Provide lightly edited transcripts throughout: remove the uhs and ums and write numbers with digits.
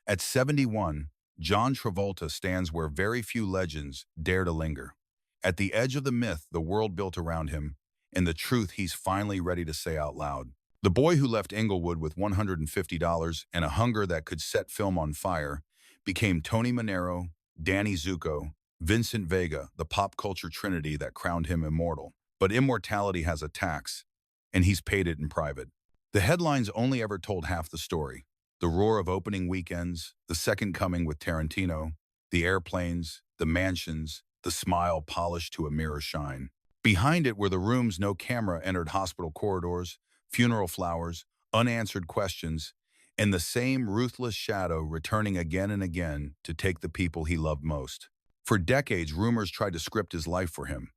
At 71, John Travolta stands where very few legends dare to linger. At the edge of the myth the world built around him, and the truth he's finally ready to say out loud. The boy who left Inglewood with $150 and a hunger that could set film on fire became Tony Manero, Danny Zuko, Vincent Vega, the pop culture trinity that crowned him immortal. But immortality has a tax, and he's paid it in private. The headlines only ever told half the story. The roar of opening weekends, the second coming with Tarantino, the airplanes, the mansions, the smile polished to a mirror shine. Behind it were the rooms no camera entered, hospital corridors, funeral flowers, unanswered questions, and the same ruthless shadow returning again and again to take the people he loved most. For decades, rumors tried to script his life for him.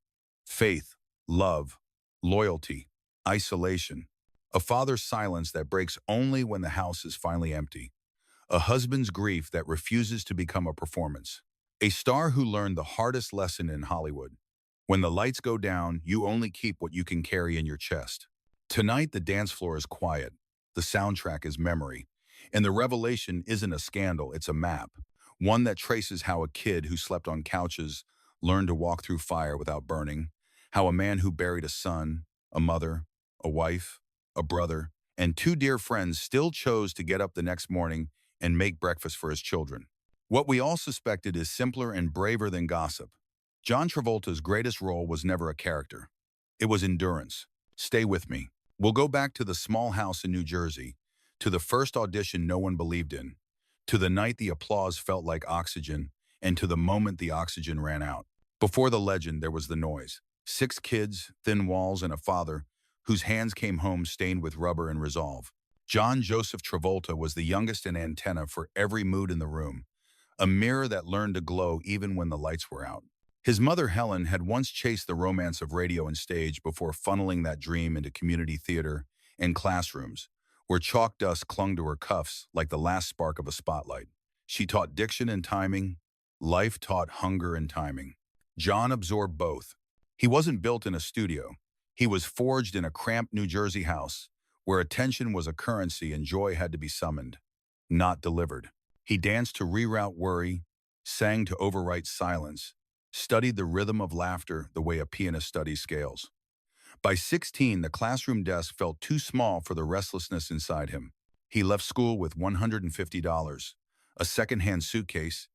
Faith, love, loyalty, isolation. A father's silence that breaks only when the house is finally empty. A husband's grief that refuses to become a performance. A star who learned the hardest lesson in Hollywood. When the lights go down, you only keep what you can carry in your chest. Tonight, the dance floor is quiet. The soundtrack is memory. And the revelation isn't a scandal, it's a map. One that traces how a kid who slept on couches learned to walk through fire without burning. How a man who buried a son, a mother, a wife, a brother, and two dear friends still chose to get up the next morning and make breakfast for his children. What we all suspected is simpler and braver than gossip. John Travolta's greatest role was never a character. It was endurance. Stay with me. We'll go back to the small house in New Jersey, to the first audition no one believed in, to the night the applause felt like oxygen, and to the moment the oxygen ran out. Before the legend, there was the noise. 6 kids, thin walls, and a father whose hands came home stained with rubber and resolve. John Joseph Travolta was the youngest in antenna for every mood in the room, a mirror that learned to glow even when the lights were out. His mother, Helen, had once chased the romance of radio and stage before funneling that dream into community theater and classrooms, where chalk dust clung to her cuffs like the last spark of a spotlight. She taught diction and timing. Life taught hunger and timing. John absorbed both. He wasn't built in a studio. He was forged in a cramped New Jersey house, where attention was a currency and joy had to be summoned, not delivered. He danced to reroute worry, sang to overwrite silence, studied the rhythm of laughter the way a pianist studies scales. By 16, the classroom desk felt too small for the restlessness inside him. He left school with $150, a secondhand suitcase,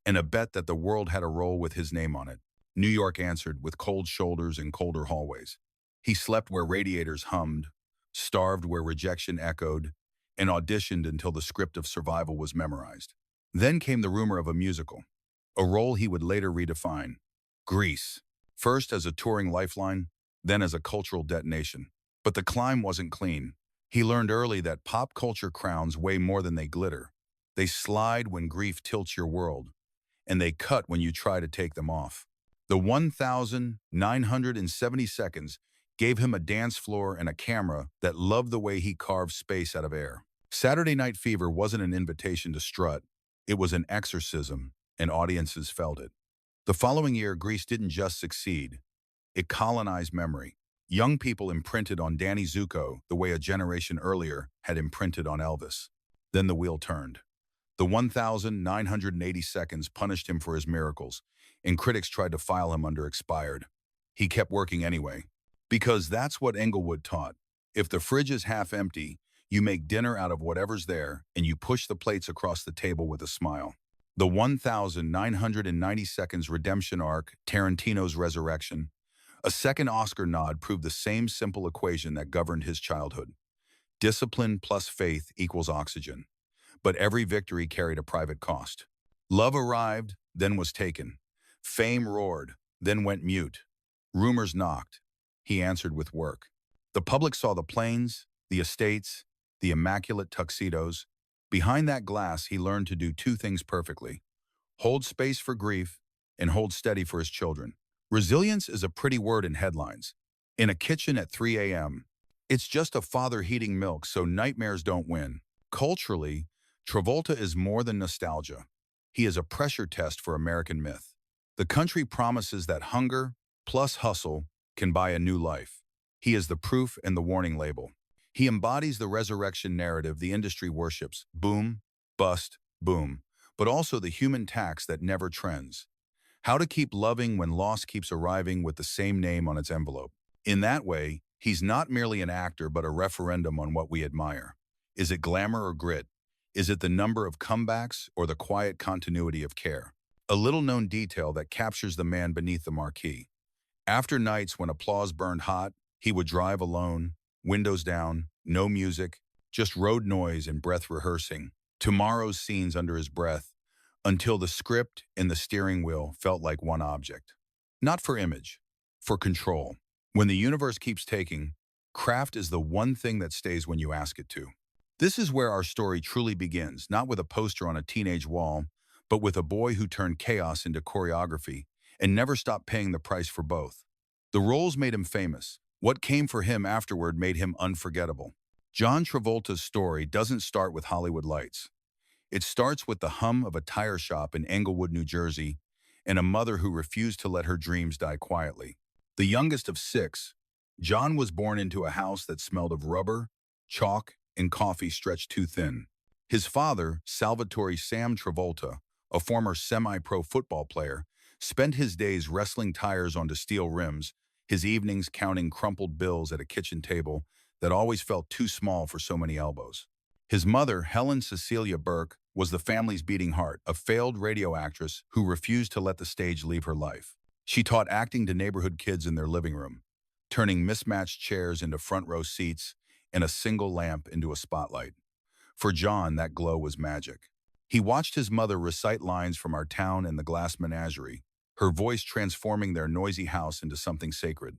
and a bet that the world had a roll with his name on it. New York answered with cold shoulders and colder hallways. He slept where radiators hummed, starved where rejection echoed, and auditioned until the script of survival was memorized. Then came the rumor of a musical, a role he would later redefine. Grease, first as a touring lifeline, then as a cultural detonation. But the climb wasn't clean. He learned early that pop culture crowns weigh more than they glitter. They slide when grief tilts your world, and they cut when you try to take them off. The 1,970 seconds gave him a dance floor and a camera that loved the way he carved space out of air. Saturday Night Fever wasn't an invitation to strut. It was an exorcism, and audiences felt it. The following year, Grease didn't just succeed. It colonized memory. Young people imprinted on Danny Zuko the way a generation earlier had imprinted on Elvis. Then the wheel turned. The 1,980 seconds punished him for his miracles, and critics tried to file him under expired. He kept working anyway. Because that's what Englewood taught. If the fridge is half empty, you make dinner out of whatever's there, and you push the plates across the table with a smile. The 1,990 seconds redemption arc, Tarantino's resurrection, a second Oscar nod proved the same simple equation that governed his childhood. Discipline plus faith equals oxygen. But every victory carried a private cost. Love arrived, then was taken. Fame roared, then went mute. Rumors knocked. He answered with work. The public saw the planes, the estates, the immaculate tuxedos. Behind that glass, he learned to do 2 things perfectly: hold space for grief and hold steady for his children. Resilience is a pretty word in headlines. In a kitchen at 3 a.m., it's just a father heating milk so nightmares don't win. Culturally, Travolta is more than nostalgia. He is a pressure test for American myth. The country promises that hunger plus hustle can buy a new life. He is the proof and the warning label. He embodies the resurrection narrative the industry worships: boom, bust, boom, but also the human tax that never trends. How to keep loving when loss keeps arriving with the same name on its envelope. In that way, he's not merely an actor but a referendum on what we admire. Is it glamour or grit? Is it the number of comebacks or the quiet continuity of care? A little-known detail that captures the man beneath the marquee. After nights when applause burned hot, he would drive alone, windows down, no music, just road noise and breath rehearsing tomorrow's scenes under his breath until the script and the steering wheel felt like one object. Not for image, for control. When the universe keeps taking, craft is the one thing that stays when you ask it to. This is where our story truly begins, not with a poster on a teenage wall, but with a boy who turned chaos into choreography and never stopped paying the price for both. The roles made him famous. What came for him afterward made him unforgettable. John Travolta's story doesn't start with Hollywood lights. It starts with the hum of a tire shop in Englewood, New Jersey, and a mother who refused to let her dreams die quietly. The youngest of six, John was born into a house that smelled of rubber, chalk, and coffee stretched too thin. His father, Salvatore Sam Travolta, a former semi-pro football player, spent his days wrestling tires onto steel rims, his evenings counting crumpled bills at a kitchen table that always felt too small for so many elbows. His mother, Helen Cecilia Burke, was the family's beating heart, a failed radio actress who refused to let the stage leave her life. She taught acting to neighborhood kids in their living room, turning mismatched chairs into front row seats and a single lamp into a spotlight. For John, that glow was magic. He watched his mother recite lines from Our Town and the Glass Menagerie, her voice transforming their noisy house into something sacred.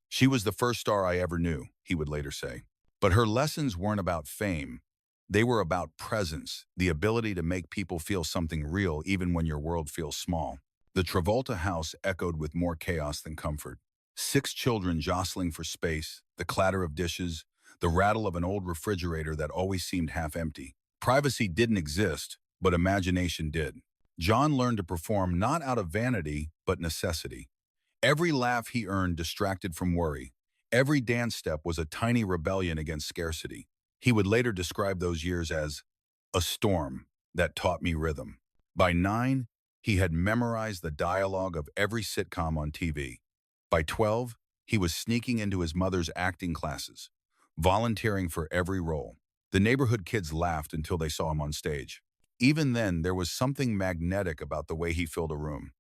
She was the first star I ever knew, he would later say. But her lessons weren't about fame. They were about presence, the ability to make people feel something real even when your world feels small. The Travolta house echoed with more chaos than comfort. 6 children jostling for space, the clatter of dishes, the rattle of an old refrigerator that always seemed half empty. Privacy didn't exist, but imagination did. John learned to perform not out of vanity, but necessity. Every laugh he earned distracted from worry. Every dance step was a tiny rebellion against scarcity. He would later describe those years as a storm that taught me rhythm. By 9, he had memorized the dialogue of every sitcom on TV. By 12, he was sneaking into his mother's acting classes, volunteering for every role. The neighborhood kids laughed until they saw him on stage. Even then, there was something magnetic about the way he filled a room.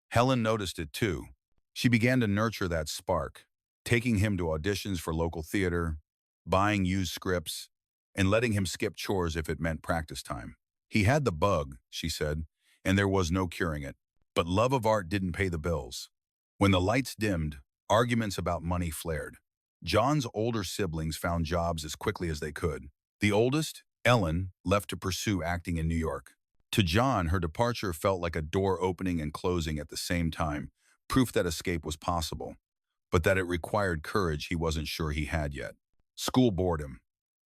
Helen noticed it too. She began to nurture that spark, taking him to auditions for local theater, buying used scripts, and letting him skip chores if it meant practice time. He had the bug, she said, and there was no curing it. But love of art didn't pay the bills. When the lights dimmed, arguments about money flared. John's older siblings found jobs as quickly as they could. The oldest, Ellen, left to pursue acting in New York. To John, her departure felt like a door opening and closing at the same time, proof that escape was possible, but that it required courage he wasn't sure he had yet. School bored him.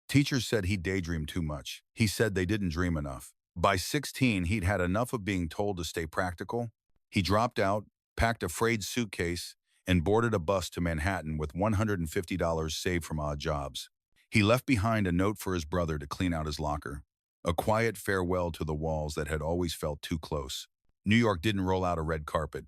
Teachers said he daydreamed too much. He said they didn't dream enough. By 16, he'd had enough of being told to stay practical. He dropped out, packed a frayed suitcase, and boarded a bus to Manhattan with $150 saved from odd jobs. He left behind a note for his brother to clean out his locker, a quiet farewell to the walls that had always felt too close. New York didn't roll out a red carpet.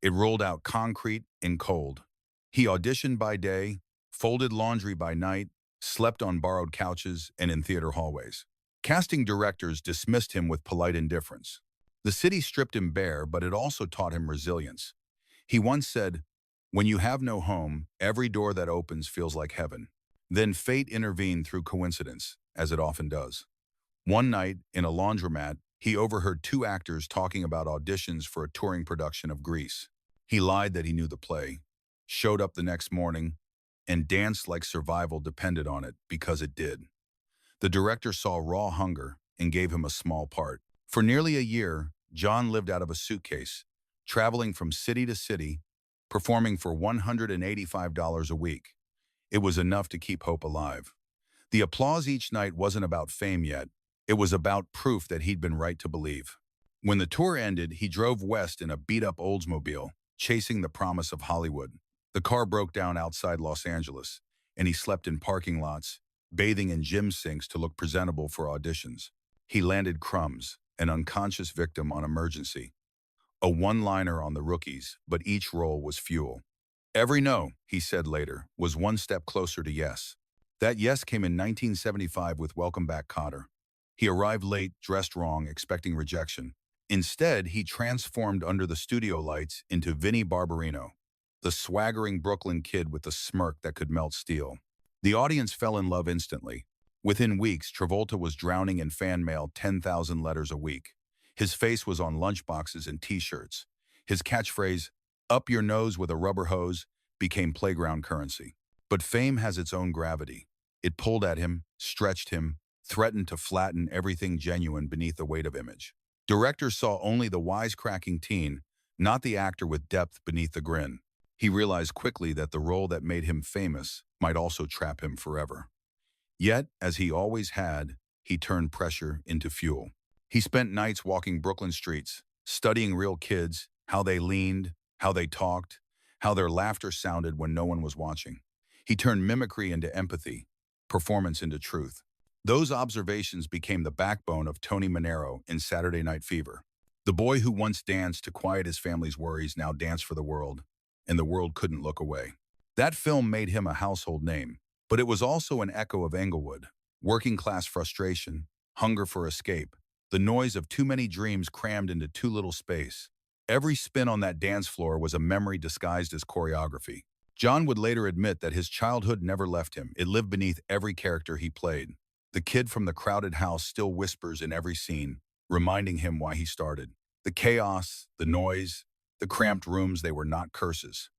It rolled out concrete and cold. He auditioned by day, folded laundry by night, slept on borrowed couches and in theater hallways. Casting directors dismissed him with polite indifference. The city stripped him bare, but it also taught him resilience. He once said, "When you have no home, every door that opens feels like heaven." Then fate intervened through coincidence, as it often does. One night, in a laundromat, he overheard 2 actors talking about auditions for a touring production of Grease. He lied that he knew the play, showed up the next morning, and danced like survival depended on it, because it did. The director saw raw hunger and gave him a small part. For nearly a year, John lived out of a suitcase, traveling from city to city, performing for $185 a week. It was enough to keep hope alive. The applause each night wasn't about fame yet. It was about proof that he'd been right to believe. When the tour ended, he drove west in a beat-up Oldsmobile, chasing the promise of Hollywood. The car broke down outside Los Angeles, and he slept in parking lots, bathing in gym sinks to look presentable for auditions. He landed crumbs, an unconscious victim on Emergency, a one-liner on The Rookies, but each role was fuel. Every no, he said later, was one step closer to yes. That yes came in 1975 with Welcome Back, Kotter. He arrived late, dressed wrong, expecting rejection. Instead, he transformed under the studio lights into Vinnie Barbarino, the swaggering Brooklyn kid with the smirk that could melt steel. The audience fell in love instantly. Within weeks, Travolta was drowning in fan mail 10,000 letters a week. His face was on lunchboxes and t-shirts. His catchphrase, "Up your nose with a rubber hose," became playground currency. But fame has its own gravity. It pulled at him, stretched him, threatened to flatten everything genuine beneath the weight of image. Directors saw only the wisecracking teen, not the actor with depth beneath the grin. He realized quickly that the role that made him famous might also trap him forever. Yet, as he always had, he turned pressure into fuel. He spent nights walking Brooklyn streets, studying real kids, how they leaned, how they talked, how their laughter sounded when no one was watching. He turned mimicry into empathy, performance into truth. Those observations became the backbone of Tony Manero in Saturday Night Fever. The boy who once danced to quiet his family's worries now danced for the world, and the world couldn't look away. That film made him a household name, but it was also an echo of Englewood, working-class frustration, hunger for escape, the noise of too many dreams crammed into too little space. Every spin on that dance floor was a memory disguised as choreography. John would later admit that his childhood never left him. It lived beneath every character he played. The kid from the crowded house still whispers in every scene, reminding him why he started. The chaos, the noise, the cramped rooms, they were not curses.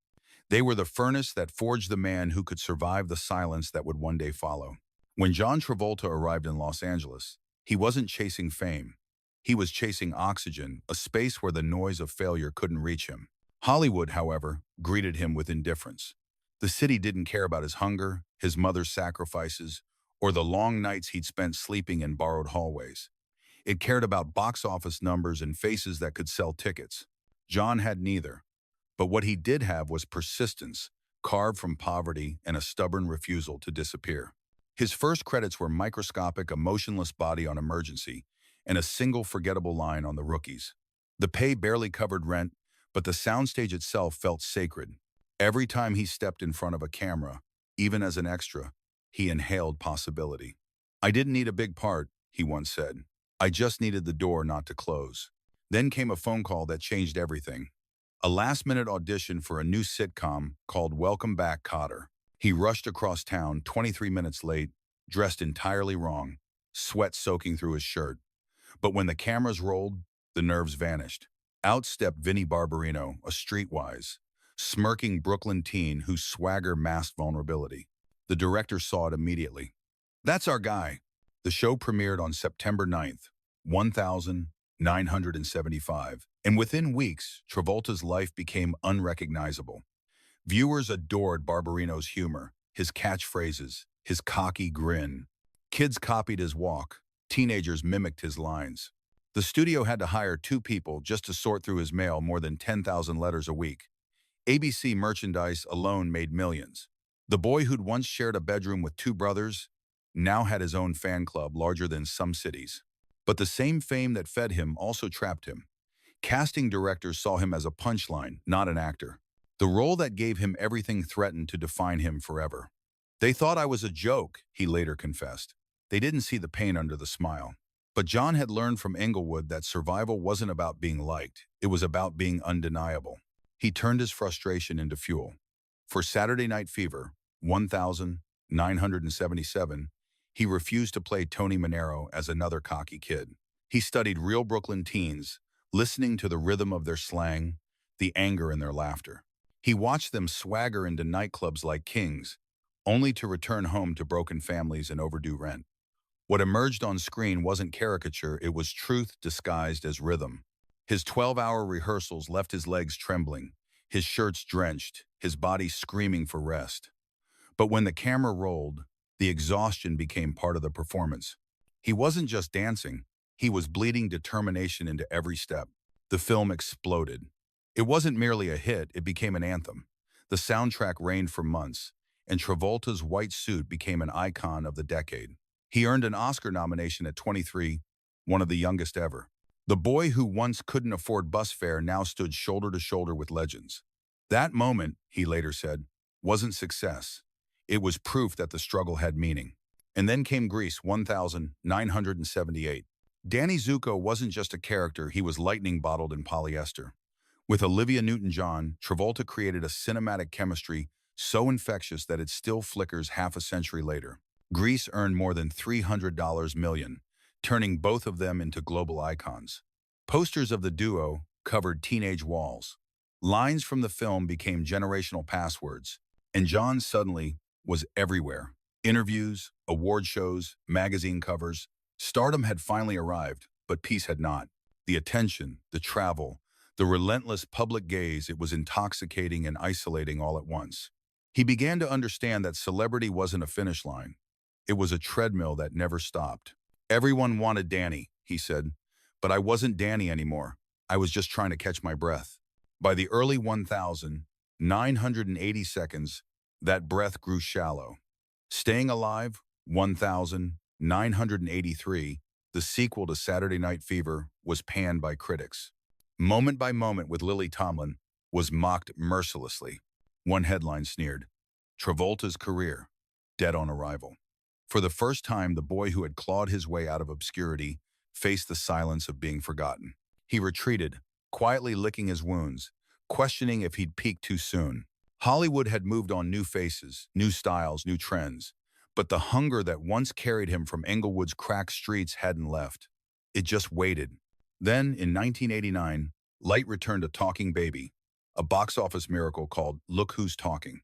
They were the furnace that forged the man who could survive the silence that would one day follow. When John Travolta arrived in Los Angeles, he wasn't chasing fame. He was chasing oxygen, a space where the noise of failure couldn't reach him. Hollywood, however, greeted him with indifference. The city didn't care about his hunger, his mother's sacrifices, or the long nights he'd spent sleeping in borrowed hallways. It cared about box office numbers and faces that could sell tickets. John had neither. But what he did have was persistence, carved from poverty and a stubborn refusal to disappear. His first credits were microscopic, a motionless body on Emergency, and a single forgettable line on The Rookies. The pay barely covered rent, but the soundstage itself felt sacred. Every time he stepped in front of a camera, even as an extra, he inhaled possibility. "I didn't need a big part," he once said. "I just needed the door not to close." Then came a phone call that changed everything. A last-minute audition for a new sitcom called Welcome Back, Kotter. He rushed across town 23 minutes late, dressed entirely wrong, sweat soaking through his shirt. But when the cameras rolled, the nerves vanished. Out stepped Vinnie Barbarino, a streetwise, smirking Brooklyn teen whose swagger masked vulnerability. The director saw it immediately. "That's our guy." The show premiered on September 9th, 1975, and within weeks, Travolta's life became unrecognizable. Viewers adored Barbarino's humor, his catchphrases, his cocky grin. Kids copied his walk. Teenagers mimicked his lines. The studio had to hire 2 people just to sort through his mail, more than 10,000 letters a week. ABC merchandise alone made millions. The boy who'd once shared a bedroom with 2 brothers now had his own fan club larger than some cities. But the same fame that fed him also trapped him. Casting directors saw him as a punchline, not an actor. The role that gave him everything threatened to define him forever. "They thought I was a joke," he later confessed. They didn't see the pain under the smile. But John had learned from Englewood that survival wasn't about being liked. It was about being undeniable. He turned his frustration into fuel. For Saturday Night Fever, 1977, he refused to play Tony Manero as another cocky kid. He studied real Brooklyn teens, listening to the rhythm of their slang, the anger in their laughter. He watched them swagger into nightclubs like kings, only to return home to broken families and overdue rent. What emerged on screen wasn't caricature, it was truth disguised as rhythm. His 12-hour rehearsals left his legs trembling, his shirts drenched, his body screaming for rest. But when the camera rolled, the exhaustion became part of the performance. He wasn't just dancing, he was bleeding determination into every step. The film exploded. It wasn't merely a hit, it became an anthem. The soundtrack reigned for months, and Travolta's white suit became an icon of the decade. He earned an Oscar nomination at 23, one of the youngest ever. The boy who once couldn't afford bus fare now stood shoulder to shoulder with legends. That moment, he later said, wasn't success. It was proof that the struggle had meaning. And then came Grease 1978. Danny Zuko wasn't just a character, he was lightning bottled in polyester. With Olivia Newton-John, Travolta created a cinematic chemistry so infectious that it still flickers half a century later. Grease earned more than $300 million, turning both of them into global icons. Posters of the duo covered teenage walls. Lines from the film became generational passwords, and John suddenly was everywhere. Interviews, award shows, magazine covers. Stardom had finally arrived, but peace had not. The attention, the travel, the relentless public gaze, it was intoxicating and isolating all at once. He began to understand that celebrity wasn't a finish line. It was a treadmill that never stopped. Everyone wanted Danny, he said, but I wasn't Danny anymore. I was just trying to catch my breath. By the early 1980 seconds, that breath grew shallow. Staying Alive, 1983, the sequel to Saturday Night Fever, was panned by critics. Moment by Moment with Lily Tomlin was mocked mercilessly. One headline sneered, Travolta's career, dead on arrival. For the first time, the boy who had clawed his way out of obscurity faced the silence of being forgotten. He retreated, quietly licking his wounds, questioning if he'd peaked too soon. Hollywood had moved on new faces, new styles, new trends, but the hunger that once carried him from Englewood's cracked streets hadn't left. It just waited. Then, in 1989, light returned to Talking Baby, a box office miracle called Look Who's Talking.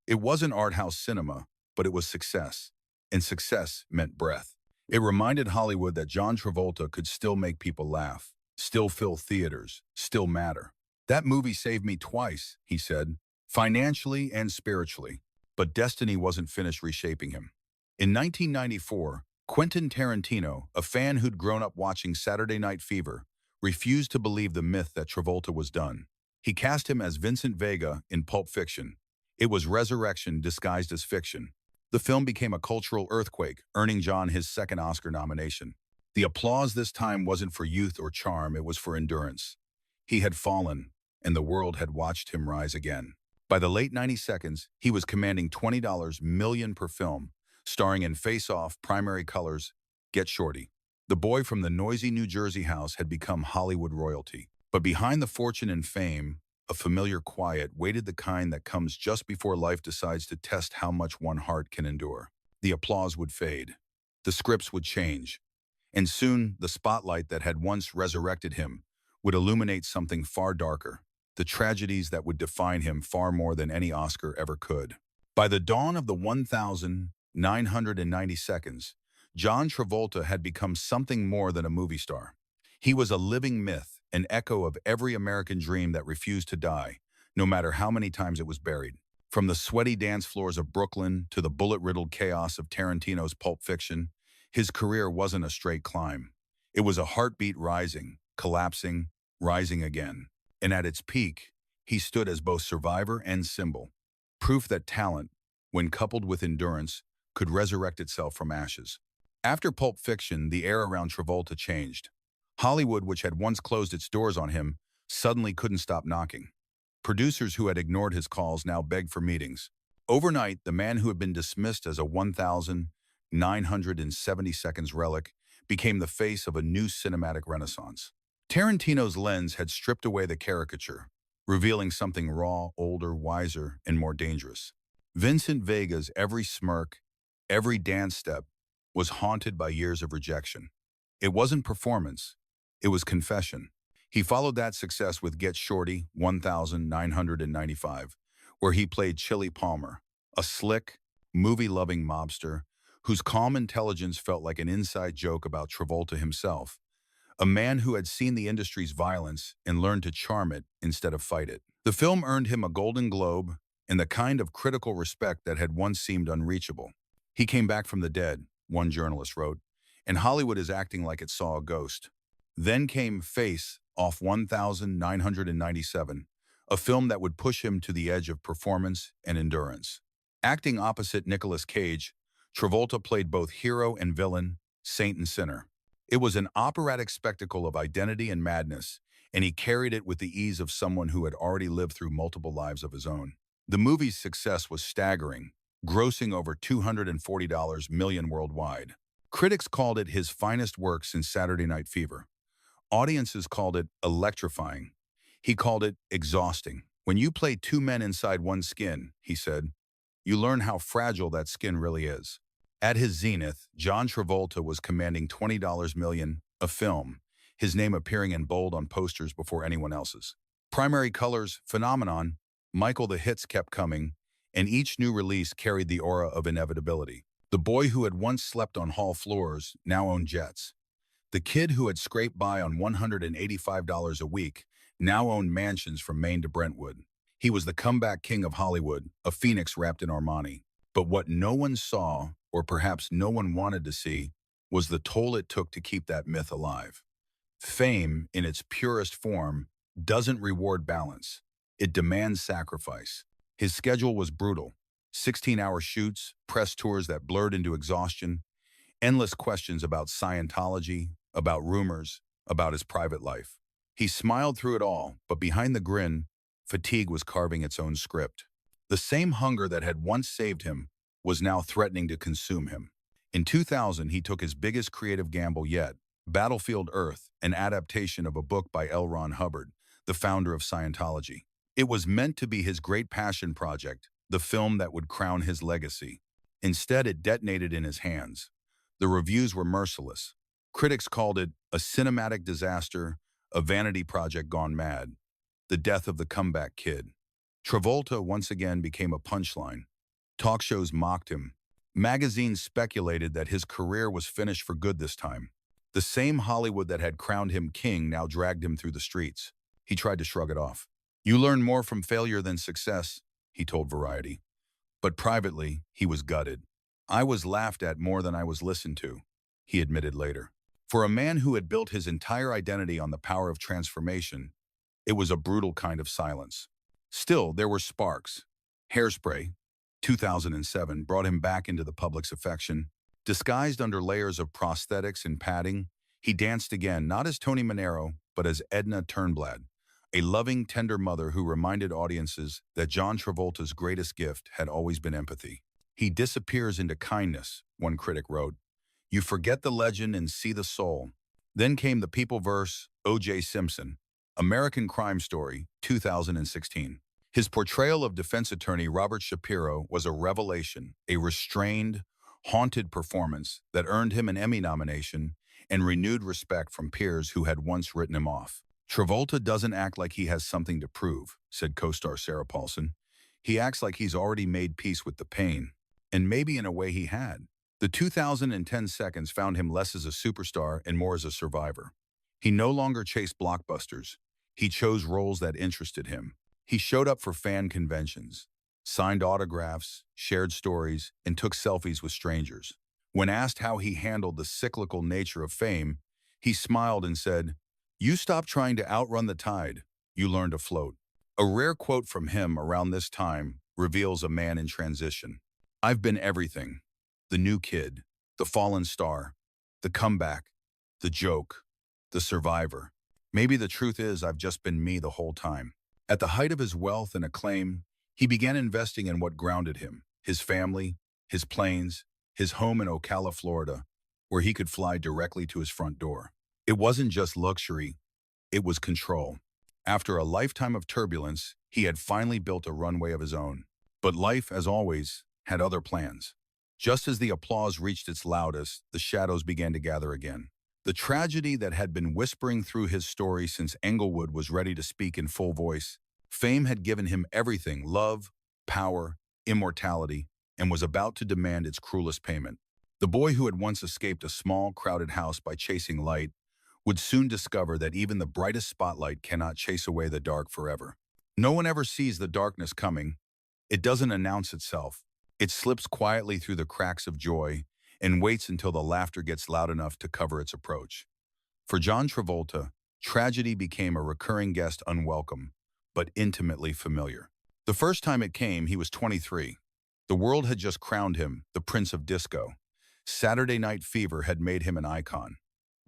It wasn't art house cinema, but it was success, and success meant breath. It reminded Hollywood that John Travolta could still make people laugh, still fill theaters, still matter. That movie saved me twice, he said, financially and spiritually. But destiny wasn't finished reshaping him. In 1994, Quentin Tarantino, a fan who'd grown up watching Saturday Night Fever, refused to believe the myth that Travolta was done. He cast him as Vincent Vega in Pulp Fiction. It was resurrection disguised as fiction. The film became a cultural earthquake, earning John his second Oscar nomination. The applause this time wasn't for youth or charm, it was for endurance. He had fallen, and the world had watched him rise again. By the late 90 seconds, he was commanding $20 million per film, starring in Face Off, Primary Colors, Get Shorty. The boy from the noisy New Jersey house had become Hollywood royalty. But behind the fortune and fame, a familiar quiet waited, the kind that comes just before life decides to test how much one heart can endure. The applause would fade. The scripts would change. And soon, the spotlight that had once resurrected him would illuminate something far darker, the tragedies that would define him far more than any Oscar ever could. By the dawn of the 1990 seconds, John Travolta had become something more than a movie star. He was a living myth, an echo of every American dream that refused to die, no matter how many times it was buried. From the sweaty dance floors of Brooklyn to the bullet-riddled chaos of Tarantino's Pulp Fiction, his career wasn't a straight climb. It was a heartbeat rising, collapsing, rising again. And at its peak, he stood as both survivor and symbol, proof that talent, when coupled with endurance, could resurrect itself from ashes. After Pulp Fiction, the air around Travolta changed. Hollywood, which had once closed its doors on him, suddenly couldn't stop knocking. Producers who had ignored his calls now begged for meetings. Overnight, the man who had been dismissed as a 1970 seconds relic became the face of a new cinematic renaissance. Tarantino's lens had stripped away the caricature, revealing something raw, older, wiser, and more dangerous. Vincent Vega's every smirk, every dance step, was haunted by years of rejection. It wasn't performance, it was confession. He followed that success with Get Shorty, 1995, where he played Chili Palmer, a slick, movie-loving mobster whose calm intelligence felt like an inside joke about Travolta himself, a man who had seen the industry's violence and learned to charm it instead of fight it. The film earned him a Golden Globe and the kind of critical respect that had once seemed unreachable. He came back from the dead, one journalist wrote, and Hollywood is acting like it saw a ghost. Then came Face Off 1997, a film that would push him to the edge of performance and endurance. Acting opposite Nicolas Cage, Travolta played both hero and villain, saint and sinner. It was an operatic spectacle of identity and madness, and he carried it with the ease of someone who had already lived through multiple lives of his own. The movie's success was staggering, grossing over $240 million worldwide. Critics called it his finest work since Saturday Night Fever. Audiences called it electrifying. He called it exhausting. When you play two men inside one skin, he said, you learn how fragile that skin really is. At his zenith, John Travolta was commanding $20 million a film, his name appearing in bold on posters before anyone else's. Primary colors, phenomenon, Michael the hits kept coming, and each new release carried the aura of inevitability. The boy who had once slept on hall floors now owned jets. The kid who had scraped by on $185 a week now owned mansions from Maine to Brentwood. He was the comeback king of Hollywood, a phoenix wrapped in Armani. But what no one saw, or perhaps no one wanted to see, was the toll it took to keep that myth alive. Fame, in its purest form, doesn't reward balance. It demands sacrifice. His schedule was brutal. 16-hour shoots, press tours that blurred into exhaustion, endless questions about Scientology, about rumors, about his private life. He smiled through it all, but behind the grin, fatigue was carving its own script. The same hunger that had once saved him was now threatening to consume him. In 2000, he took his biggest creative gamble yet, Battlefield Earth, an adaptation of a book by L. Ron Hubbard, the founder of Scientology. It was meant to be his great passion project, the film that would crown his legacy. Instead, it detonated in his hands. The reviews were merciless. Critics called it a cinematic disaster, a vanity project gone mad, the death of the comeback kid. Travolta once again became a punchline. Talk shows mocked him. Magazines speculated that his career was finished for good this time. The same Hollywood that had crowned him king now dragged him through the streets. He tried to shrug it off. You learn more from failure than success, he told Variety. But privately, he was gutted. I was laughed at more than I was listened to, he admitted later. For a man who had built his entire identity on the power of transformation, it was a brutal kind of silence. Still, there were sparks. Hairspray, 2007, brought him back into the public's affection. Disguised under layers of prosthetics and padding, he danced again, not as Tony Manero, but as Edna Turnblad, a loving, tender mother who reminded audiences that John Travolta's greatest gift had always been empathy. He disappears into kindness, one critic wrote. You forget the legend and see the soul. Then came the people verse, O.J. Simpson, American Crime Story, 2016. His portrayal of defense attorney Robert Shapiro was a revelation, a restrained, haunted performance that earned him an Emmy nomination and renewed respect from peers who had once written him off. Travolta doesn't act like he has something to prove, said co-star Sarah Paulson. He acts like he's already made peace with the pain. And maybe in a way he had. The 2010 seconds found him less as a superstar and more as a survivor. He no longer chased blockbusters. He chose roles that interested him. He showed up for fan conventions, signed autographs, shared stories, and took selfies with strangers. When asked how he handled the cyclical nature of fame, he smiled and said, "You stop trying to outrun the tide. You learn to float." A rare quote from him around this time reveals a man in transition. I've been everything. The new kid, the fallen star, the comeback, the joke, the survivor. Maybe the truth is I've just been me the whole time. At the height of his wealth and acclaim, he began investing in what grounded him, his family, his planes, his home in Ocala, Florida, where he could fly directly to his front door. It wasn't just luxury, it was control. After a lifetime of turbulence, he had finally built a runway of his own. But life, as always, had other plans. Just as the applause reached its loudest, the shadows began to gather again. The tragedy that had been whispering through his story since Englewood was ready to speak in full voice. Fame had given him everything, love, power, immortality, and was about to demand its cruelest payment. The boy who had once escaped a small, crowded house by chasing light would soon discover that even the brightest spotlight cannot chase away the dark forever. No one ever sees the darkness coming. It doesn't announce itself. It slips quietly through the cracks of joy and waits until the laughter gets loud enough to cover its approach. For John Travolta, tragedy became a recurring guest, unwelcome, but intimately familiar. The first time it came, he was 23. The world had just crowned him the Prince of Disco. Saturday Night Fever had made him an icon.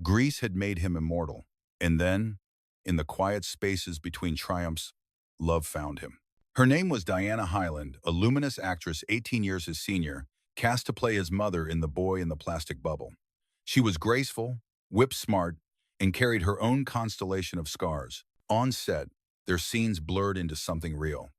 Greece had made him immortal. And then, in the quiet spaces between triumphs, love found him. Her name was Diana Hyland, a luminous actress 18 years his senior, cast to play his mother in The Boy in the Plastic Bubble. She was graceful, whip-smart, and carried her own constellation of scars. On set, their scenes blurred into something real.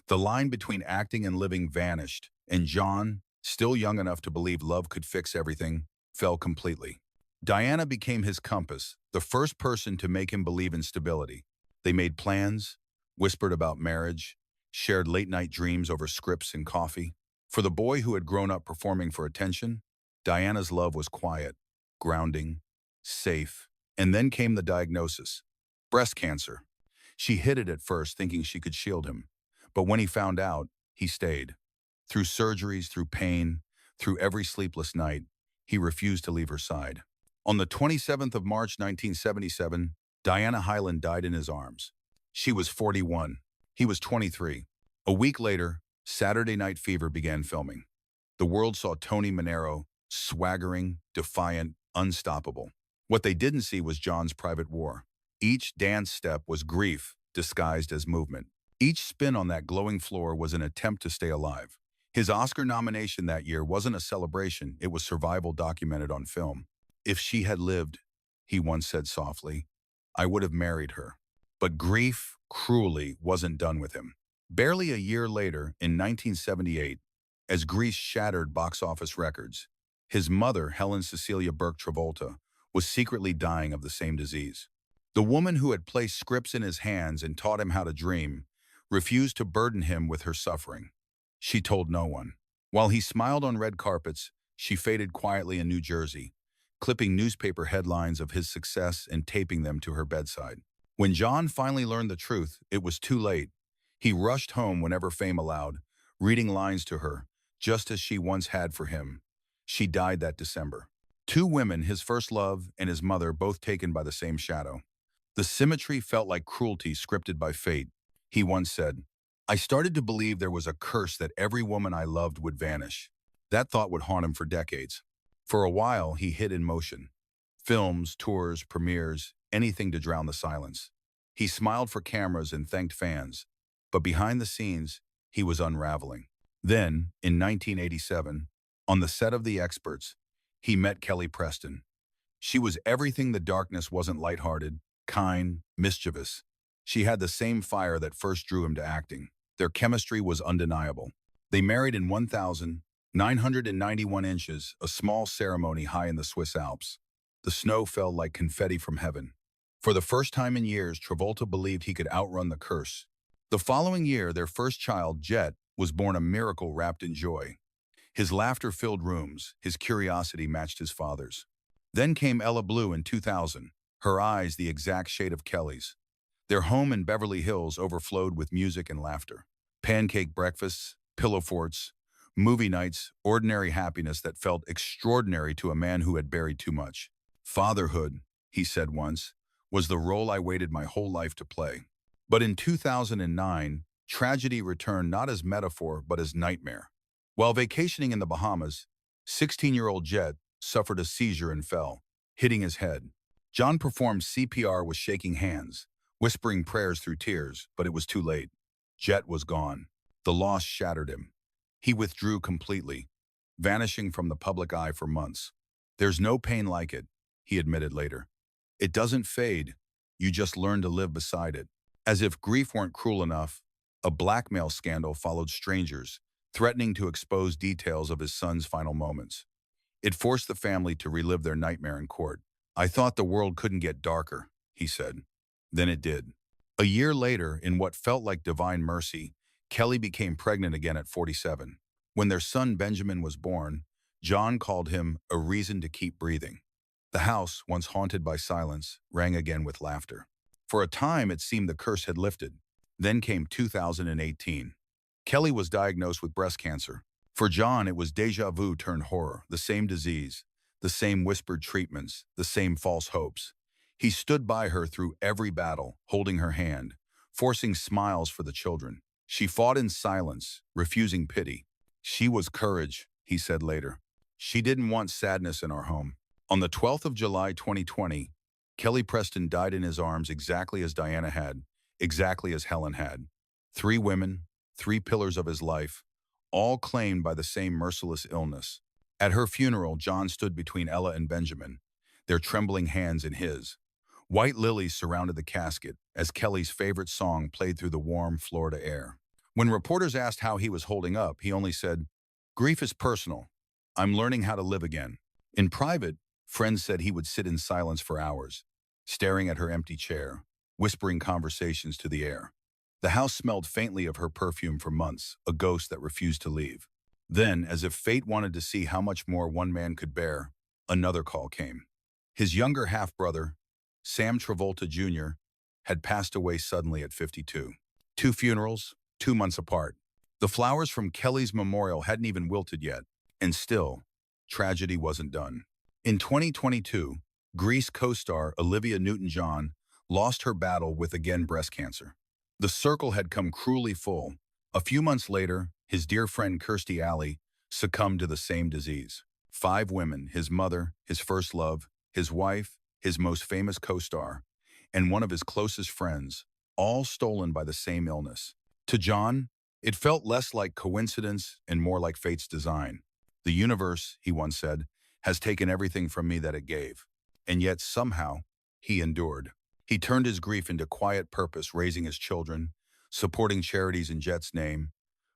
The line between acting and living vanished, and John, still young enough to believe love could fix everything, fell completely. Diana became his compass, the first person to make him believe in stability. They made plans, whispered about marriage, shared late-night dreams over scripts and coffee. For the boy who had grown up performing for attention, Diana's love was quiet, grounding, safe. And then came the diagnosis: breast cancer. She hid it at first, thinking she could shield him. But when he found out, he stayed. Through surgeries, through pain, through every sleepless night, he refused to leave her side. On the 27th of March 1977, Diana Hyland died in his arms. She was 41. He was 23. A week later, Saturday Night Fever began filming. The world saw Tony Manero, swaggering, defiant, unstoppable. What they didn't see was John's private war. Each dance step was grief disguised as movement. Each spin on that glowing floor was an attempt to stay alive. His Oscar nomination that year wasn't a celebration, it was survival documented on film. "If she had lived," he once said softly, "I would have married her." But grief, cruelly, wasn't done with him. Barely a year later, in 1978, as Grease shattered box office records, his mother, Helen Cecilia Burke Travolta, was secretly dying of the same disease. The woman who had placed scripts in his hands and taught him how to dream refused to burden him with her suffering. She told no one. While he smiled on red carpets, she faded quietly in New Jersey, clipping newspaper headlines of his success and taping them to her bedside. When John finally learned the truth, it was too late. He rushed home whenever fame allowed, reading lines to her, just as she once had for him. She died that December. Two women, his first love and his mother, both taken by the same shadow. The symmetry felt like cruelty scripted by fate. He once said, "I started to believe there was a curse that every woman I loved would vanish." That thought would haunt him for decades. For a while, he hid in motion. Films, tours, premieres, anything to drown the silence. He smiled for cameras and thanked fans, but behind the scenes, he was unraveling. Then, in 1987, on the set of The Experts, he met Kelly Preston. She was everything the darkness wasn't: lighthearted, kind, mischievous. She had the same fire that first drew him to acting. Their chemistry was undeniable. They married in 1,991 inches, a small ceremony high in the Swiss Alps. The snow fell like confetti from heaven. For the first time in years, Travolta believed he could outrun the curse. The following year, their first child, Jett, was born, a miracle wrapped in joy. His laughter filled rooms, his curiosity matched his father's. Then came Ella Blue in 2000, her eyes the exact shade of Kelly's. Their home in Beverly Hills overflowed with music and laughter. Pancake breakfasts, pillow forts, movie nights, ordinary happiness that felt extraordinary to a man who had buried too much. "Fatherhood," he said once, "was the role I waited my whole life to play." But in 2009, tragedy returned, not as metaphor but as nightmare. While vacationing in the Bahamas, 16-year-old Jett suffered a seizure and fell, hitting his head. John performed CPR with shaking hands, whispering prayers through tears, but it was too late. Jett was gone. The loss shattered him. He withdrew completely, vanishing from the public eye for months. "There's no pain like it," he admitted later. "It doesn't fade. You just learn to live beside it." As if grief weren't cruel enough, a blackmail scandal followed strangers, threatening to expose details of his son's final moments. It forced the family to relive their nightmare in court. "I thought the world couldn't get darker," he said. Then it did. A year later, in what felt like divine mercy, Kelly became pregnant again at 47. When their son Benjamin was born, John called him a reason to keep breathing. The house, once haunted by silence, rang again with laughter. For a time, it seemed the curse had lifted. Then came 2018. Kelly was diagnosed with breast cancer. For John, it was déjà vu turned horror, the same disease, the same whispered treatments, the same false hopes. He stood by her through every battle, holding her hand, forcing smiles for the children. She fought in silence, refusing pity. "She was courage," he said later. "She didn't want sadness in our home." On the 12th of July 2020, Kelly Preston died in his arms exactly as Diana had, exactly as Helen had. Three women, three pillars of his life, all claimed by the same merciless illness. At her funeral, John stood between Ella and Benjamin, their trembling hands in his. White lilies surrounded the casket as Kelly's favorite song played through the warm Florida air. When reporters asked how he was holding up, he only said, "Grief is personal. I'm learning how to live again." In private, friends said he would sit in silence for hours, staring at her empty chair, whispering conversations to the air. The house smelled faintly of her perfume for months, a ghost that refused to leave. Then, as if fate wanted to see how much more one man could bear, another call came. His younger half-brother, Sam Travolta Jr., had passed away suddenly at 52. Two funerals, 2 months apart. The flowers from Kelly's memorial hadn't even wilted yet, and still, tragedy wasn't done. In 2022, Grease co-star Olivia Newton-John lost her battle with again breast cancer. The circle had come cruelly full. A few months later, his dear friend Kirstie succumbed to the same disease. 5 women, his mother, his first love, his wife, his most famous co-star, and one of his closest friends, all stolen by the same illness. To John, it felt less like coincidence and more like fate's design. "The universe," he once said, "has taken everything from me that it gave." And yet somehow, he endured. He turned his grief into quiet purpose, raising his children, supporting charities in Jett's name,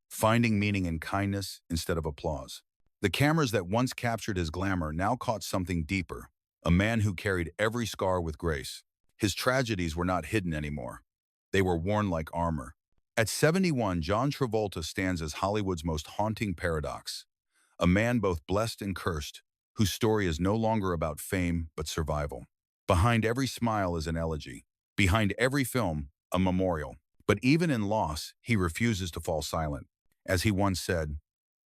finding meaning in kindness instead of applause. The cameras that once captured his glamour now caught something deeper, a man who carried every scar with grace. His tragedies were not hidden anymore. They were worn like armor. At 71, John Travolta stands as Hollywood's most haunting paradox, a man both blessed and cursed, whose story is no longer about fame but survival. Behind every smile is an elegy. Behind every film, a memorial. But even in loss, he refuses to fall silent. As he once said,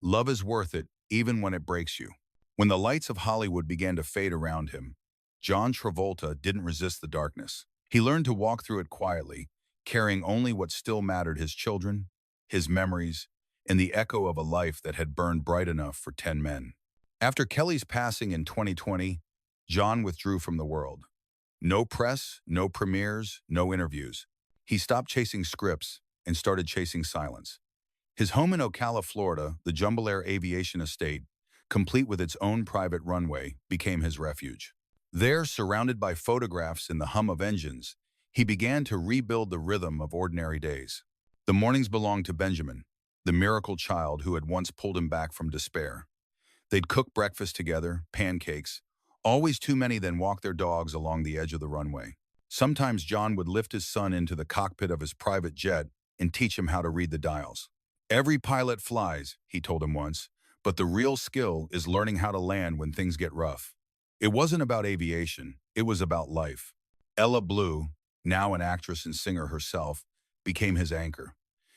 "Love is worth it, even when it breaks you." When the lights of Hollywood began to fade around him, John Travolta didn't resist the darkness. He learned to walk through it quietly, carrying only what still mattered: his children, his memories, and the echo of a life that had burned bright enough for 10 men. After Kelly's passing in 2020, John withdrew from the world. No press, no premieres, no interviews. He stopped chasing scripts and started chasing silence. His home in Ocala, Florida, the Jumbo Air Aviation Estate, complete with its own private runway, became his refuge. There, surrounded by photographs and the hum of engines, he began to rebuild the rhythm of ordinary days. The mornings belonged to Benjamin, the miracle child who had once pulled him back from despair. They'd cook breakfast together, pancakes, always too many, then walk their dogs along the edge of the runway. Sometimes John would lift his son into the cockpit of his private jet and teach him how to read the dials. "Every pilot flies," he told him once, "but the real skill is learning how to land when things get rough." It wasn't about aviation, it was about life. Ella Blue, now an actress and singer herself, became his anchor.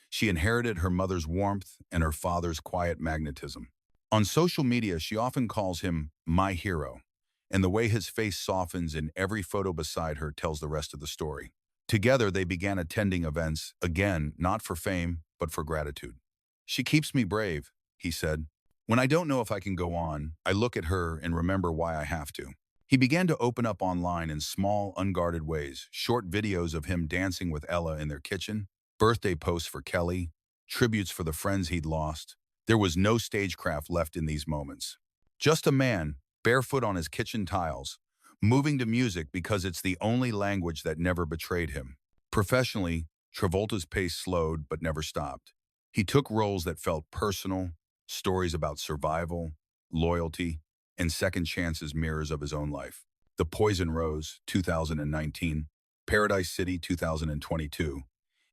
She inherited her mother's warmth and her father's quiet magnetism. On social media, she often calls him "my hero," and the way his face softens in every photo beside her tells the rest of the story. Together, they began attending events, again, not for fame, but for gratitude. "She keeps me brave," he said. "When I don't know if I can go on, I look at her and remember why I have to." He began to open up online in small, unguarded ways, short videos of him dancing with Ella in their kitchen, birthday posts for Kelly, tributes for the friends he'd lost. There was no stagecraft left in these moments. Just a man, barefoot on his kitchen tiles, moving to music because it's the only language that never betrayed him. Professionally, Travolta's pace slowed but never stopped. He took roles that felt personal, stories about survival, loyalty, and second chances, mirrors of his own life. The Poison Rose, 2019, Paradise City, 2022,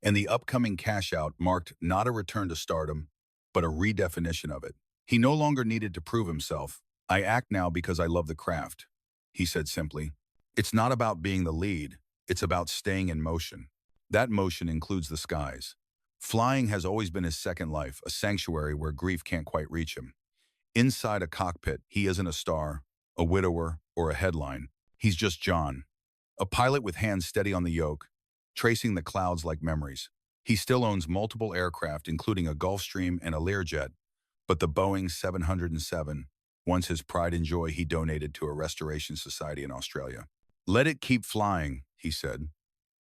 and the upcoming Cash Out marked not a return to stardom, but a redefinition of it. He no longer needed to prove himself. "I act now because I love the craft," he said simply. "It's not about being the lead, it's about staying in motion." That motion includes the skies. Flying has always been his second life, a sanctuary where grief can't quite reach him. Inside a cockpit, he isn't a star, a widower, or a headline. He's just John, a pilot with hands steady on the yoke, tracing the clouds like memories. He still owns multiple aircraft, including a Gulfstream and a Learjet, but the Boeing 707, once his pride and joy he donated to a restoration society in Australia. "Let it keep flying," he said.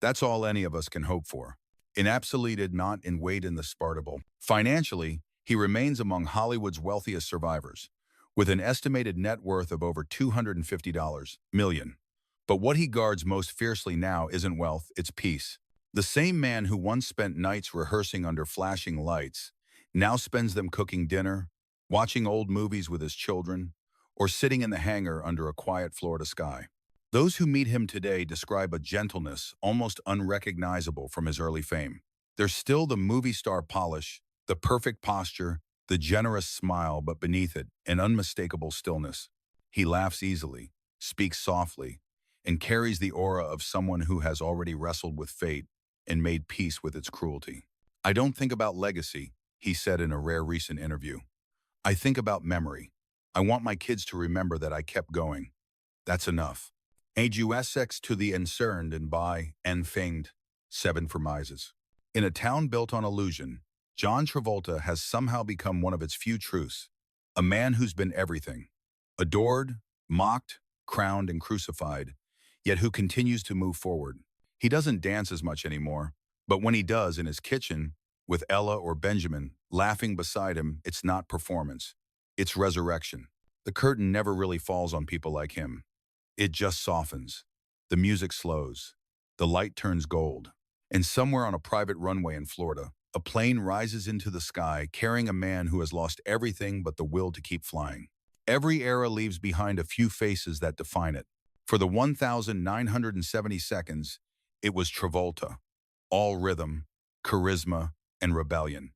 "That's all any of us can hope for." Encapsulated not in weight in the Spartable. Financially, he remains among Hollywood's wealthiest survivors, with an estimated net worth of over $250 million. But what he guards most fiercely now isn't wealth, it's peace. The same man who once spent nights rehearsing under flashing lights now spends them cooking dinner, watching old movies with his children, or sitting in the hangar under a quiet Florida sky. Those who meet him today describe a gentleness almost unrecognizable from his early fame. There's still the movie star polish, the perfect posture, the generous smile, but beneath it, an unmistakable stillness. He laughs easily, speaks softly, and carries the aura of someone who has already wrestled with fate and made peace with its cruelty. "I don't think about legacy," he said in a rare recent interview. "I think about memory. I want my kids to remember that I kept going. That's enough." AUSX to the concerned and by and feigned, 7 for Mises. In a town built on illusion, John Travolta has somehow become one of its few truths, a man who's been everything, adored, mocked, crowned, and crucified, yet who continues to move forward. He doesn't dance as much anymore, but when he does in his kitchen, with Ella or Benjamin laughing beside him, it's not performance, it's resurrection. The curtain never really falls on people like him. It just softens. The music slows. The light turns gold. And somewhere on a private runway in Florida, a plane rises into the sky carrying a man who has lost everything but the will to keep flying. Every era leaves behind a few faces that define it. For the 1,970 seconds, it was Travolta. All rhythm, charisma, and rebellion.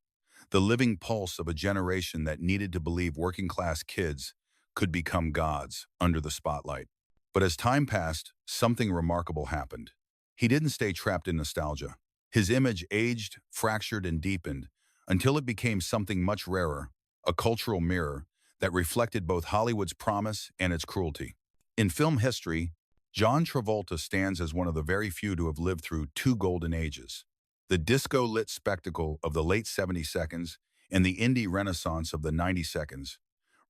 The living pulse of a generation that needed to believe working-class kids could become gods under the spotlight. But as time passed, something remarkable happened. He didn't stay trapped in nostalgia. His image aged, fractured, and deepened until it became something much rarer, a cultural mirror that reflected both Hollywood's promise and its cruelty. In film history, John Travolta stands as one of the very few to have lived through 2 golden ages: the disco-lit spectacle of the late 70 seconds and the indie renaissance of the 90 seconds,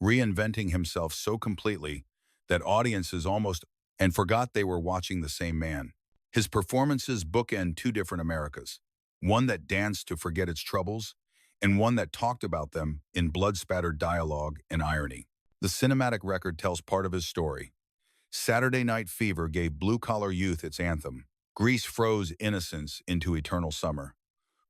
reinventing himself so completely that audiences almost forgot they were watching the same man. His performances bookend 2 different Americas, one that danced to forget its troubles, and one that talked about them in blood-spattered dialogue and irony. The cinematic record tells part of his story. Saturday Night Fever gave blue-collar youth its anthem. Grease froze innocence into eternal summer.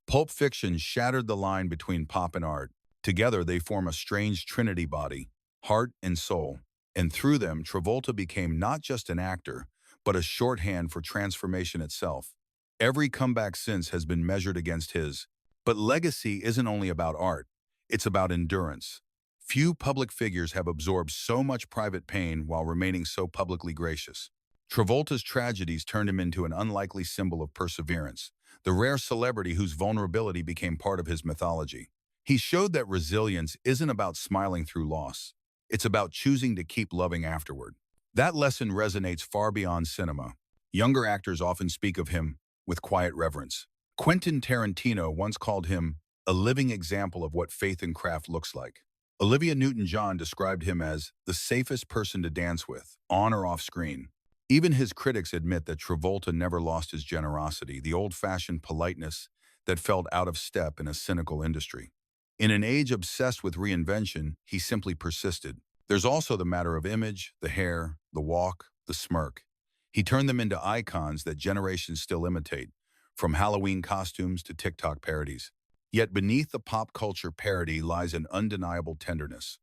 Pulp Fiction shattered the line between pop and art. Together they form a strange trinity body, heart and soul. And through them, Travolta became not just an actor, but a shorthand for transformation itself. Every comeback since has been measured against his. But legacy isn't only about art, it's about endurance. Few public figures have absorbed so much private pain while remaining so publicly gracious. Travolta's tragedies turned him into an unlikely symbol of perseverance, the rare celebrity whose vulnerability became part of his mythology. He showed that resilience isn't about smiling through loss. It's about choosing to keep loving afterward. That lesson resonates far beyond cinema. Younger actors often speak of him with quiet reverence. Quentin Tarantino once called him a living example of what faith and craft looks like. Olivia Newton-John described him as the safest person to dance with, on or off screen. Even his critics admit that Travolta never lost his generosity, the old-fashioned politeness that felt out of step in a cynical industry. In an age obsessed with reinvention, he simply persisted. There's also the matter of image, the hair, the walk, the smirk. He turned them into icons that generations still imitate, from Halloween costumes to TikTok parodies. Yet beneath the pop culture parody lies an undeniable tenderness,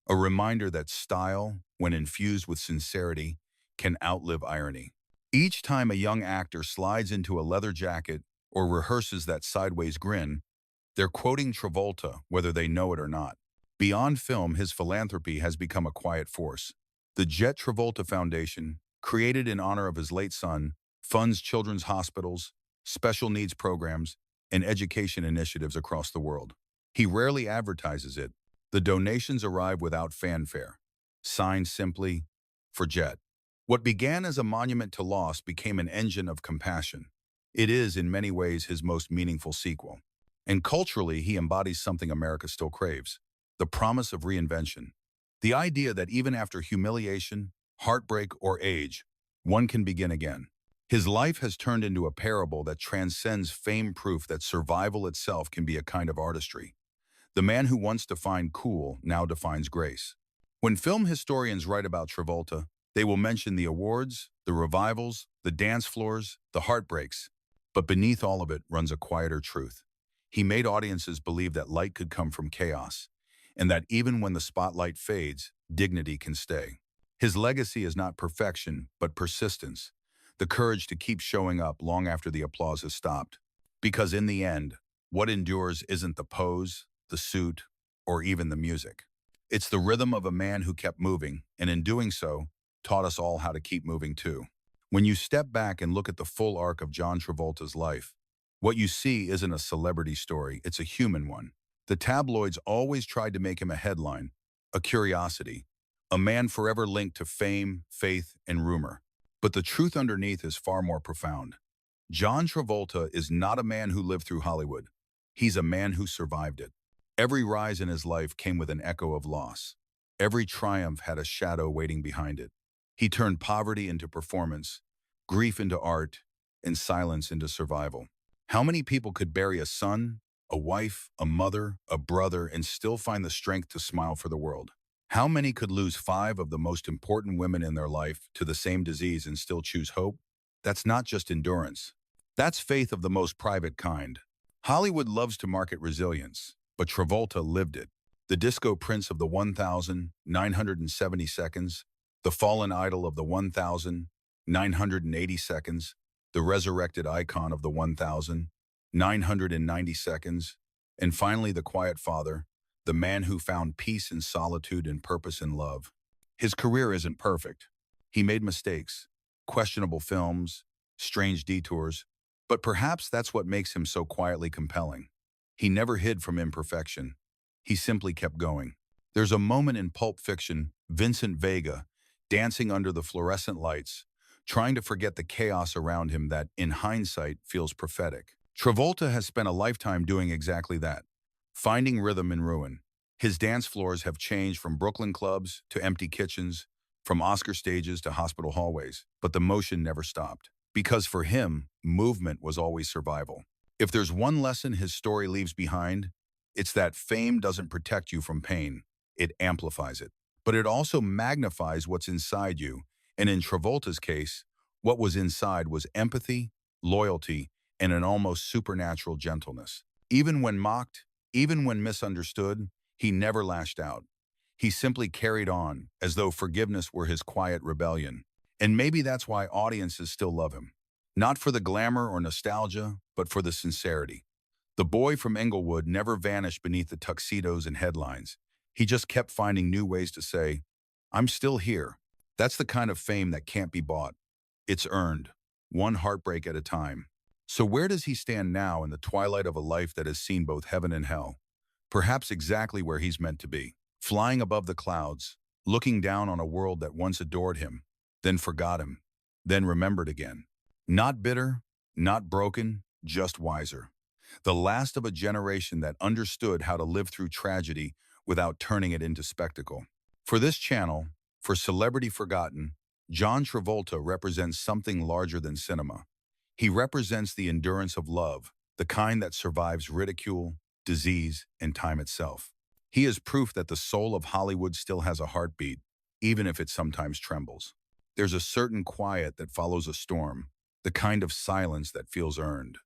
a reminder that style, when infused with sincerity, can outlive irony. Each time a young actor slides into a leather jacket or rehearses that sideways grin, they're quoting Travolta, whether they know it or not. Beyond film, his philanthropy has become a quiet force. The Jett Travolta Foundation, created in honor of his late son, funds children's hospitals, special needs programs, and education initiatives across the world. He rarely advertises it. The donations arrive without fanfare. Signed simply, "For Jett." What began as a monument to loss became an engine of compassion. It is, in many ways, his most meaningful sequel. And culturally, he embodies something America still craves: the promise of reinvention. The idea that even after humiliation, heartbreak, or age, one can begin again. His life has turned into a parable that transcends fame, proof that survival itself can be a kind of artistry. The man who once defined cool now defines grace. When film historians write about Travolta, they will mention the awards, the revivals, the dance floors, the heartbreaks. But beneath all of it runs a quieter truth. He made audiences believe that light could come from chaos, and that even when the spotlight fades, dignity can stay. His legacy is not perfection, but persistence, the courage to keep showing up long after the applause has stopped. Because in the end, what endures isn't the pose, the suit, or even the music. It's the rhythm of a man who kept moving, and in doing so, taught us all how to keep moving too. When you step back and look at the full arc of John Travolta's life, what you see isn't a celebrity story, it's a human one. The tabloids always tried to make him a headline, a curiosity, a man forever linked to fame, faith, and rumor. But the truth underneath is far more profound. John Travolta is not a man who lived through Hollywood. He's a man who survived it. Every rise in his life came with an echo of loss. Every triumph had a shadow waiting behind it. He turned poverty into performance, grief into art, and silence into survival. How many people could bury a son, a wife, a mother, a brother, and still find the strength to smile for the world? How many could lose 5 of the most important women in their life to the same disease and still choose hope? That's not just endurance. That's faith of the most private kind. Hollywood loves to market resilience, but Travolta lived it. The disco prince of the 1,970 seconds, the fallen idol of the 1,980 seconds, the resurrected icon of the 1,990 seconds, and finally the quiet father, the man who found peace in solitude and purpose in love. His career isn't perfect. He made mistakes, questionable films, strange detours, but perhaps that's what makes him so quietly compelling. He never hid from imperfection. He simply kept going. There's a moment in Pulp Fiction, Vincent Vega, dancing under the fluorescent lights, trying to forget the chaos around him that, in hindsight, feels prophetic. Travolta has spent a lifetime doing exactly that, finding rhythm in ruin. His dance floors have changed from Brooklyn clubs to empty kitchens, from Oscar stages to hospital hallways, but the motion never stopped. Because for him, movement was always survival. If there's one lesson his story leaves behind, it's that fame doesn't protect you from pain, it amplifies it. But it also magnifies what's inside you, and in Travolta's case, what was inside was empathy, loyalty, and an almost supernatural gentleness. Even when mocked, even when misunderstood, he never lashed out. He simply carried on, as though forgiveness were his quiet rebellion. And maybe that's why audiences still love him. Not for the glamour or nostalgia, but for the sincerity. The boy from Englewood never vanished beneath the tuxedos and headlines. He just kept finding new ways to say, "I'm still here." That's the kind of fame that can't be bought. It's earned, one heartbreak at a time. So where does he stand now in the twilight of a life that has seen both heaven and hell? Perhaps exactly where he's meant to be, flying above the clouds, looking down on a world that once adored him, then forgot him, then remembered again. Not bitter, not broken, just wiser. The last of a generation that understood how to live through tragedy without turning it into spectacle. For this channel, for Celebrity Forgotten, John Travolta represents something larger than cinema. He represents the endurance of love, the kind that survives ridicule, disease, and time itself. He is proof that the soul of Hollywood still has a heartbeat, even if it sometimes trembles. There's a certain quiet that follows a storm, the kind of silence that feels earned.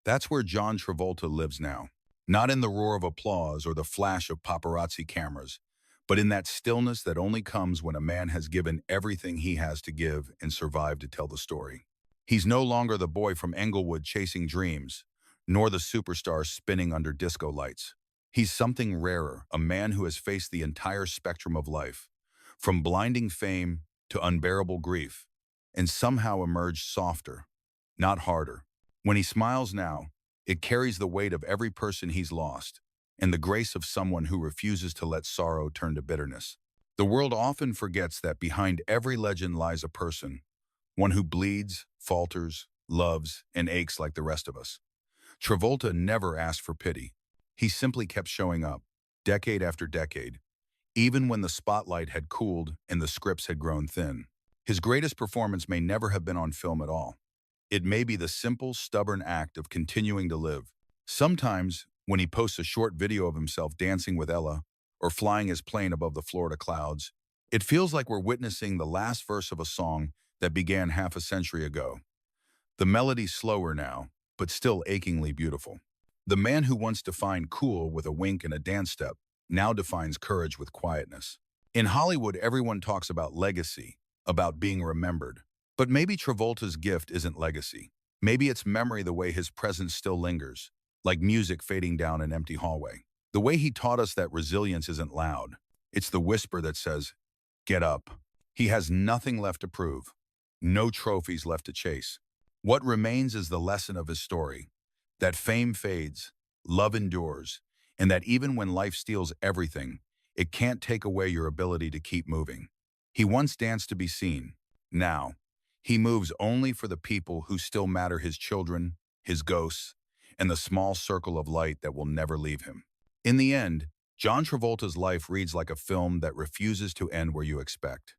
That's where John Travolta lives now. Not in the roar of applause or the flash of paparazzi cameras, but in that stillness that only comes when a man has given everything he has to give and survived to tell the story. He's no longer the boy from Englewood chasing dreams, nor the superstar spinning under disco lights. He's something rarer, a man who has faced the entire spectrum of life, from blinding fame to unbearable grief, and somehow emerged softer, not harder. When he smiles now, it carries the weight of every person he's lost, and the grace of someone who refuses to let sorrow turn to bitterness. The world often forgets that behind every legend lies a person, one who bleeds, falters, loves, and aches like the rest of us. Travolta never asked for pity. He simply kept showing up, decade after decade, even when the spotlight had cooled and the scripts had grown thin. His greatest performance may never have been on film at all. It may be the simple, stubborn act of continuing to live. Sometimes, when he posts a short video of himself dancing with Ella or flying his plane above the Florida clouds, it feels like we're witnessing the last verse of a song that began half a century ago. The melody's slower now, but still achingly beautiful. The man who once defined cool with a wink and a dance step now defines courage with quietness. In Hollywood, everyone talks about legacy, about being remembered. But maybe Travolta's gift isn't legacy. Maybe it's memory, the way his presence still lingers, like music fading down an empty hallway. The way he taught us that resilience isn't loud. It's the whisper that says, get up. He has nothing left to prove, no trophies left to chase. What remains is the lesson of his story, that fame fades, love endures, and that even when life steals everything, it can't take away your ability to keep moving. He once danced to be seen. Now, he moves only for the people who still matter: his children, his ghosts, and the small circle of light that will never leave him. In the end, John Travolta's life reads like a film that refuses to end where you expect.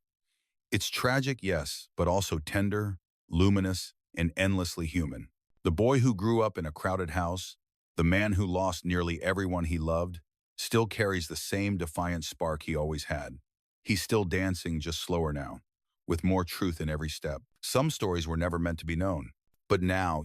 It's tragic, yes, but also tender, luminous, and endlessly human. The boy who grew up in a crowded house, the man who lost nearly everyone he loved, still carries the same defiant spark he always had. He's still dancing, just slower now, with more truth in every step. Some stories were never meant to be known. But now,